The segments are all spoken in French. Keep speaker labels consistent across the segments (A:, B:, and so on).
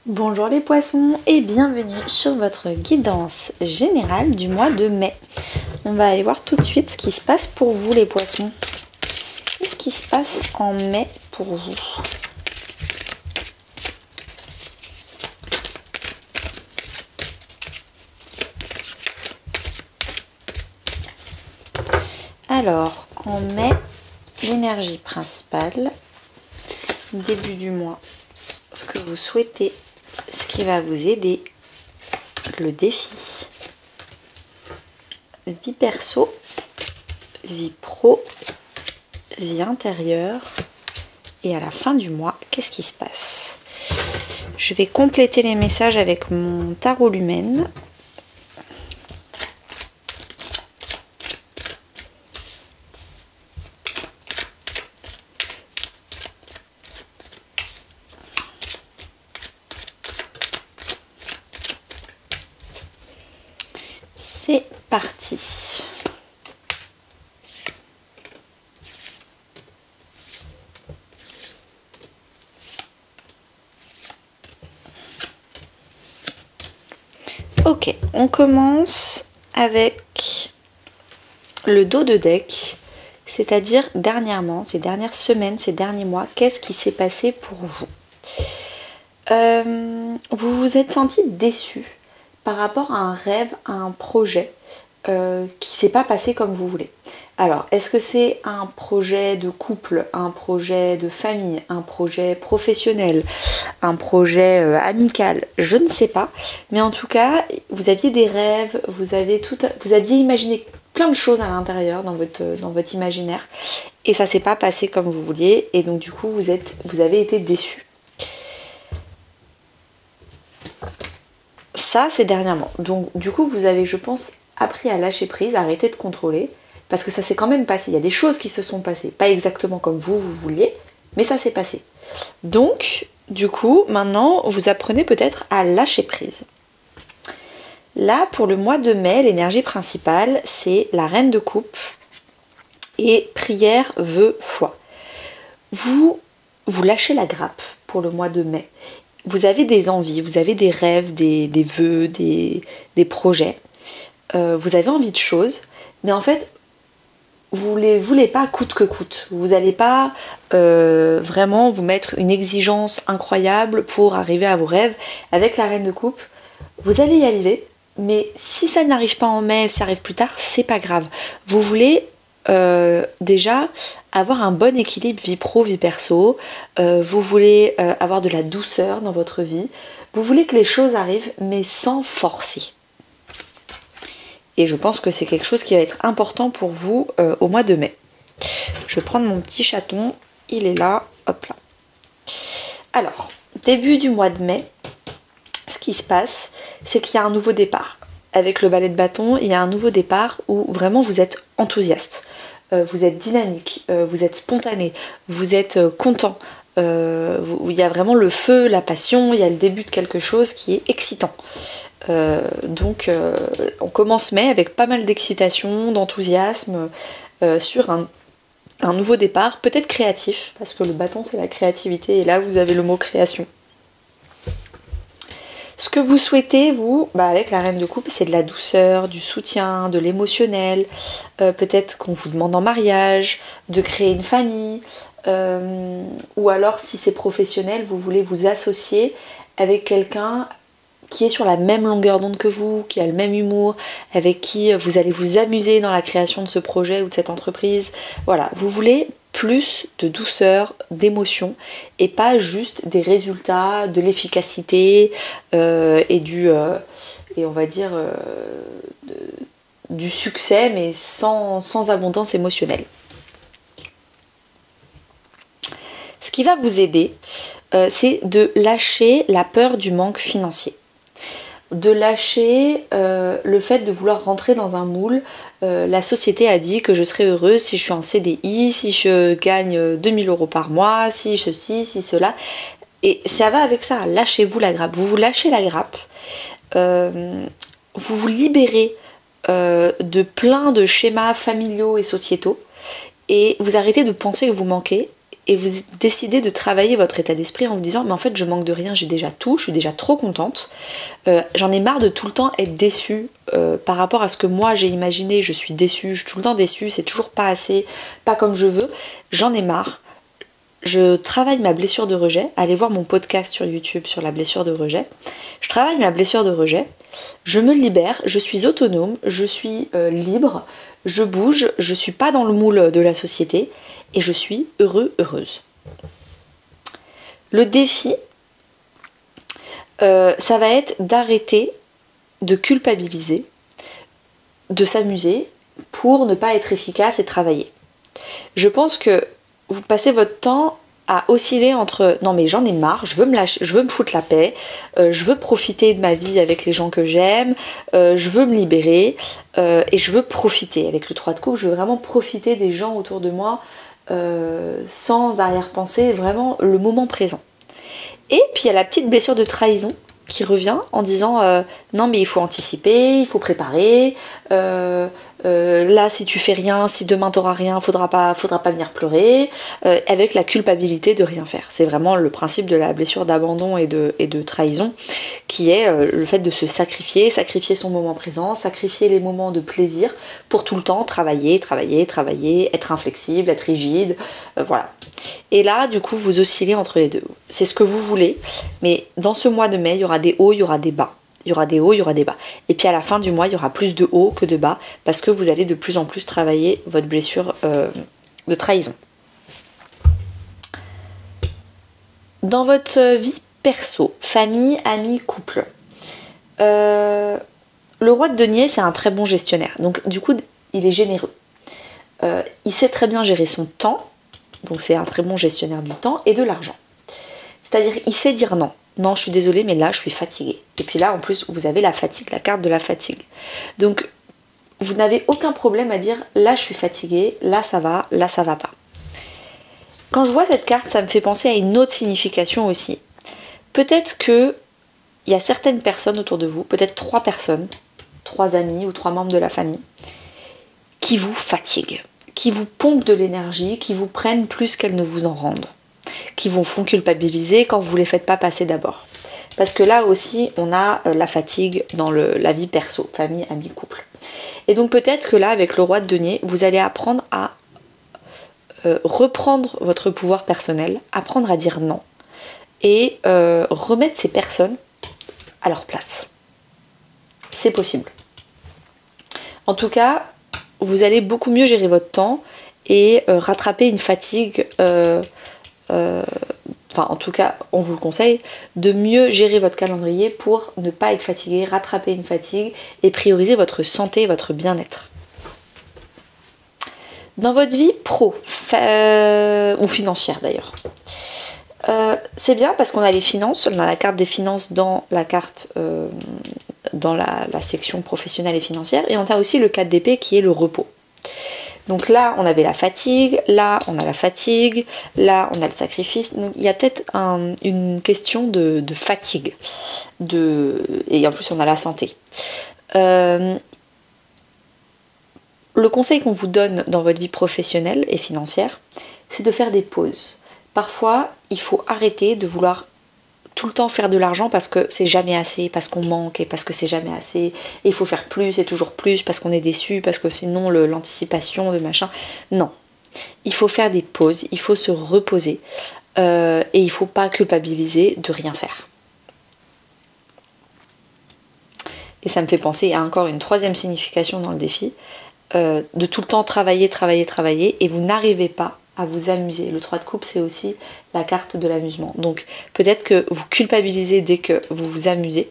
A: Bonjour les poissons et bienvenue sur votre guidance générale du mois de mai. On va aller voir tout de suite ce qui se passe pour vous les poissons. Qu'est-ce qui se passe en mai pour vous? Alors, en mai, l'énergie principale, début du mois, ce que vous souhaitez, ce qui va vous aider, le défi, vie perso, vie pro, vie intérieure, et à la fin du mois, qu'est-ce qui se passe? Je vais compléter les messages avec mon tarot lumen. C'est parti. Ok, on commence avec le dos de deck, c'est-à-dire dernièrement, ces dernières semaines, ces derniers mois, qu'est-ce qui s'est passé pour vous? Vous vous êtes senti déçu par rapport à un rêve, à un projet qui s'est pas passé comme vous voulez. Alors, est-ce que c'est un projet de couple, un projet de famille, un projet professionnel, un projet amical? Je ne sais pas. Mais en tout cas, vous aviez des rêves, vous aviez imaginé plein de choses à l'intérieur dans votre imaginaire et ça s'est pas passé comme vous vouliez et donc du coup vous avez été déçu. Ça, c'est dernièrement. Donc, du coup, vous avez, je pense, appris à lâcher prise, à arrêter de contrôler, parce que ça s'est quand même passé. Il y a des choses qui se sont passées, pas exactement comme vous vouliez, mais ça s'est passé. Donc, du coup, maintenant, vous apprenez peut-être à lâcher prise. Là, pour le mois de mai, l'énergie principale, c'est la reine de coupe et prière, vœu, foi. Vous lâchez la grappe pour le mois de mai. Vous avez des envies, vous avez des rêves, des vœux, des projets. Vous avez envie de choses, mais en fait, vous ne les voulez pas coûte que coûte. Vous n'allez pas vraiment vous mettre une exigence incroyable pour arriver à vos rêves. Avec la reine de coupe, vous allez y arriver, mais si ça n'arrive pas en mai, ça arrive plus tard, c'est pas grave. Vous voulez déjà avoir un bon équilibre vie pro, vie perso, vous voulez avoir de la douceur dans votre vie, vous voulez que les choses arrivent mais sans forcer. Et je pense que c'est quelque chose qui va être important pour vous au mois de mai. Je vais prendre mon petit chaton, il est là, hop là. Alors, début du mois de mai, ce qui se passe, c'est qu'il y a un nouveau départ. Avec le balai de bâton, il y a un nouveau départ où vraiment vous êtes enthousiaste, vous êtes dynamique, vous êtes spontané, vous êtes content. Il y a vraiment le feu, la passion, il y a le début de quelque chose qui est excitant. Donc on commence mai avec pas mal d'excitation, d'enthousiasme sur un nouveau départ, peut-être créatif, parce que le bâton c'est la créativité et là vous avez le mot création. Ce que vous souhaitez, vous, avec la reine de coupe, c'est de la douceur, du soutien, de l'émotionnel, peut-être qu'on vous demande en mariage, de créer une famille, ou alors si c'est professionnel, vous voulez vous associer avec quelqu'un qui est sur la même longueur d'onde que vous, qui a le même humour, avec qui vous allez vous amuser dans la création de ce projet ou de cette entreprise. Voilà, vous voulez plus de douceur, d'émotion et pas juste des résultats, de l'efficacité et on va dire du succès mais sans abondance émotionnelle. Ce qui va vous aider, c'est de lâcher la peur du manque financier. De lâcher le fait de vouloir rentrer dans un moule. La société a dit que je serais heureuse si je suis en CDI, si je gagne 2000 € par mois, si ceci, si cela. Et ça va avec ça, lâchez-vous la grappe. Vous lâchez la grappe, vous vous libérez de plein de schémas familiaux et sociétaux et vous arrêtez de penser que vous manquez et vous décidez de travailler votre état d'esprit en vous disant mais en fait je manque de rien, j'ai déjà tout, je suis déjà trop contente, j'en ai marre de tout le temps être déçue par rapport à ce que moi j'ai imaginé, je suis déçue, je suis tout le temps déçue, c'est toujours pas assez, pas comme je veux, j'en ai marre. Je travaille ma blessure de rejet, allez voir mon podcast sur YouTube sur la blessure de rejet, je travaille ma blessure de rejet, je me libère, je suis autonome, je suis libre, je bouge, je suis pas dans le moule de la société et je suis heureuse. Le défi, ça va être d'arrêter de culpabiliser, de s'amuser pour ne pas être efficace et travailler. Je pense que vous passez votre temps à osciller entre non mais j'en ai marre, je veux me lâcher, je veux me foutre la paix, je veux profiter de ma vie avec les gens que j'aime, je veux me libérer et je veux profiter. Avec le 3 de coupe, je veux vraiment profiter des gens autour de moi sans arrière-pensée, vraiment le moment présent. Et puis il y a la petite blessure de trahison qui revient en disant non mais il faut anticiper, il faut préparer, là si tu fais rien, si demain t'auras rien, faudra pas venir pleurer, avec la culpabilité de rien faire. C'est vraiment le principe de la blessure d'abandon et de trahison qui est le fait de se sacrifier son moment présent, sacrifier les moments de plaisir pour tout le temps travailler, être inflexible, être rigide, voilà. Et là, du coup, vous oscillez entre les deux. C'est ce que vous voulez, mais dans ce mois de mai, il y aura des hauts, il y aura des bas. Il y aura des hauts, il y aura des bas. Et puis à la fin du mois, il y aura plus de hauts que de bas, parce que vous allez de plus en plus travailler votre blessure de trahison. Dans votre vie perso, famille, amis, couple, le roi de denier, c'est un très bon gestionnaire. Donc du coup, il est généreux. Il sait très bien gérer son temps. Donc c'est un très bon gestionnaire du temps et de l'argent. C'est-à-dire il sait dire non. Non, je suis désolée, mais là je suis fatiguée. Et puis là en plus vous avez la fatigue, la carte de la fatigue. Donc vous n'avez aucun problème à dire là je suis fatiguée, là ça va pas. Quand je vois cette carte, ça me fait penser à une autre signification aussi. Peut-être que il y a certaines personnes autour de vous, peut-être 3 personnes, 3 amis ou 3 membres de la famille, qui vous fatiguent, qui vous pompent de l'énergie, qui vous prennent plus qu'elles ne vous en rendent, qui vous font culpabiliser quand vous ne les faites pas passer d'abord. Parce que là aussi, on a la fatigue dans la vie perso, famille, amis, couple. Et donc peut-être que là, avec le roi de denier, vous allez apprendre à reprendre votre pouvoir personnel, apprendre à dire non, et remettre ces personnes à leur place. C'est possible. En tout cas, vous allez beaucoup mieux gérer votre temps et rattraper une fatigue, en tout cas on vous le conseille, de mieux gérer votre calendrier pour ne pas être fatigué, rattraper une fatigue et prioriser votre santé et votre bien-être. Dans votre vie pro, ou financière d'ailleurs, c'est bien parce qu'on a les finances, on a la carte des finances dans la carte dans la section professionnelle et financière, et on a aussi le 4 d'épée qui est le repos. Donc là on avait la fatigue, là on a la fatigue, là on a le sacrifice, donc il y a peut-être une question de fatigue, et en plus on a la santé. Le conseil qu'on vous donne dans votre vie professionnelle et financière, c'est de faire des pauses. Parfois il faut arrêter de vouloir tout le temps faire de l'argent parce que c'est jamais assez, parce qu'on manque et parce que c'est jamais assez, et il faut faire plus et toujours plus parce qu'on est déçu, parce que sinon l'anticipation de machin. Non, il faut faire des pauses, il faut se reposer et il faut pas culpabiliser de rien faire. Et ça me fait penser à encore une 3e signification dans le défi, de tout le temps travailler et vous n'arrivez pas à vous amuser. Le 3 de coupe, c'est aussi la carte de l'amusement. Donc peut-être que vous culpabilisez dès que vous vous amusez,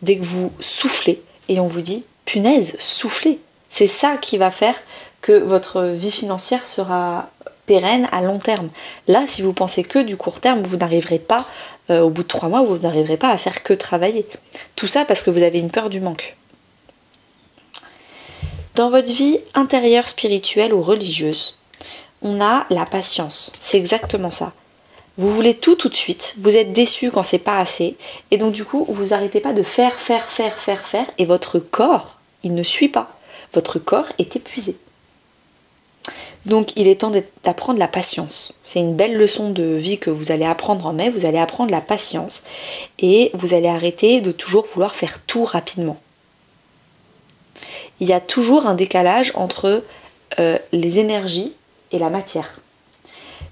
A: dès que vous soufflez, et on vous dit, punaise, soufflez. C'est ça qui va faire que votre vie financière sera pérenne à long terme. Là, si vous pensez que du court terme, vous n'arriverez pas, au bout de 3 mois, vous n'arriverez pas à faire que travailler. Tout ça parce que vous avez une peur du manque. Dans votre vie intérieure, spirituelle ou religieuse, on a la patience. C'est exactement ça. Vous voulez tout de suite, vous êtes déçu quand c'est pas assez, et donc du coup, vous arrêtez pas de faire, et votre corps, il ne suit pas. Votre corps est épuisé. Donc il est temps d'apprendre la patience. C'est une belle leçon de vie que vous allez apprendre en mai, vous allez apprendre la patience et vous allez arrêter de toujours vouloir faire tout rapidement. Il y a toujours un décalage entre les énergies et la matière.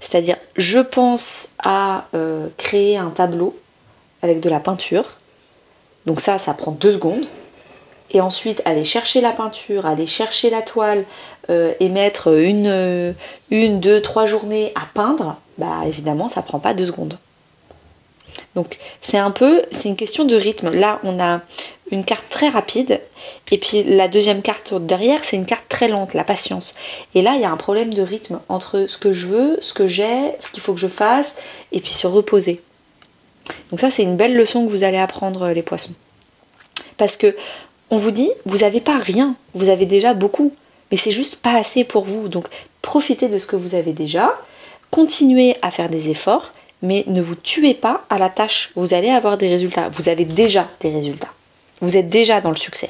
A: C'est-à-dire, je pense à créer un tableau avec de la peinture. Donc ça prend 2 secondes. Et ensuite, aller chercher la peinture, aller chercher la toile et mettre 1, 2, 3 journées à peindre, bah évidemment, ça prend pas 2 secondes. Donc c'est une question de rythme. Là, on a une carte très rapide et puis la deuxième carte derrière, c'est une carte très lente, la patience. Et là, il y a un problème de rythme entre ce que je veux, ce que j'ai, ce qu'il faut que je fasse et puis se reposer. Donc ça, c'est une belle leçon que vous allez apprendre, les poissons. Parce que on vous dit, vous n'avez pas rien, vous avez déjà beaucoup, mais c'est juste pas assez pour vous. Donc profitez de ce que vous avez déjà, continuez à faire des efforts, mais ne vous tuez pas à la tâche. Vous allez avoir des résultats. Vous avez déjà des résultats. Vous êtes déjà dans le succès.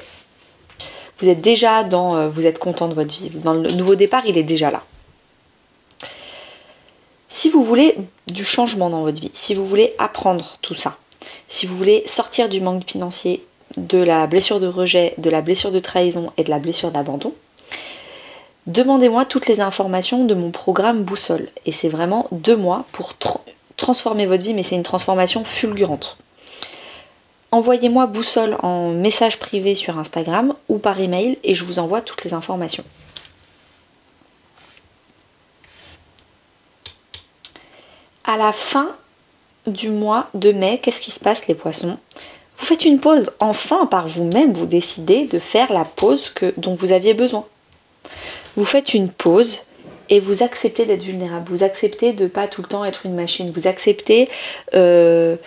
A: Vous êtes déjà vous êtes content de votre vie. Dans le nouveau départ, il est déjà là. Si vous voulez du changement dans votre vie, si vous voulez apprendre tout ça, si vous voulez sortir du manque financier, de la blessure de rejet, de la blessure de trahison et de la blessure d'abandon, demandez-moi toutes les informations de mon programme Boussole. Et c'est vraiment 2 mois pour transformer votre vie, mais c'est une transformation fulgurante. Envoyez-moi Boussole en message privé sur Instagram ou par email et je vous envoie toutes les informations. À la fin du mois de mai, qu'est-ce qui se passe les poissons ? Vous faites une pause. Enfin, par vous-même, vous décidez de faire la pause dont vous aviez besoin. Vous faites une pause et vous acceptez d'être vulnérable. Vous acceptez de ne pas tout le temps être une machine. Vous acceptez de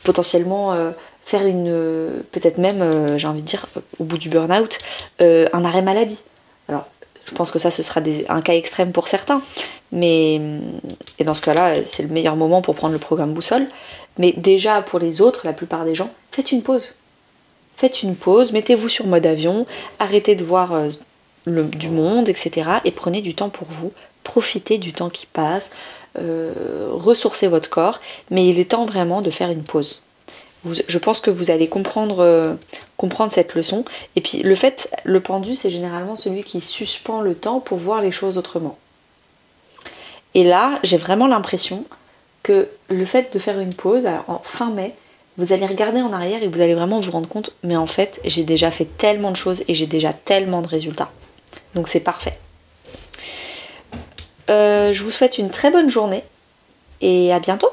A: potentiellement faire peut-être même, j'ai envie de dire, au bout du burn-out, un arrêt maladie. Alors, je pense que ça, ce sera un cas extrême pour certains. Et dans ce cas-là, c'est le meilleur moment pour prendre le programme Boussole. Mais déjà, pour les autres, la plupart des gens, faites une pause. Faites une pause, mettez-vous sur mode avion, arrêtez de voir du monde, etc. Et prenez du temps pour vous. Profitez du temps qui passe, ressourcez votre corps. Mais il est temps vraiment de faire une pause. Je pense que vous allez comprendre cette leçon. Et puis le pendu, c'est généralement celui qui suspend le temps pour voir les choses autrement. Et là, j'ai vraiment l'impression que le fait de faire une pause, en fin mai, vous allez regarder en arrière et vous allez vraiment vous rendre compte, mais en fait, j'ai déjà fait tellement de choses et j'ai déjà tellement de résultats. Donc c'est parfait. Je vous souhaite une très bonne journée et à bientôt.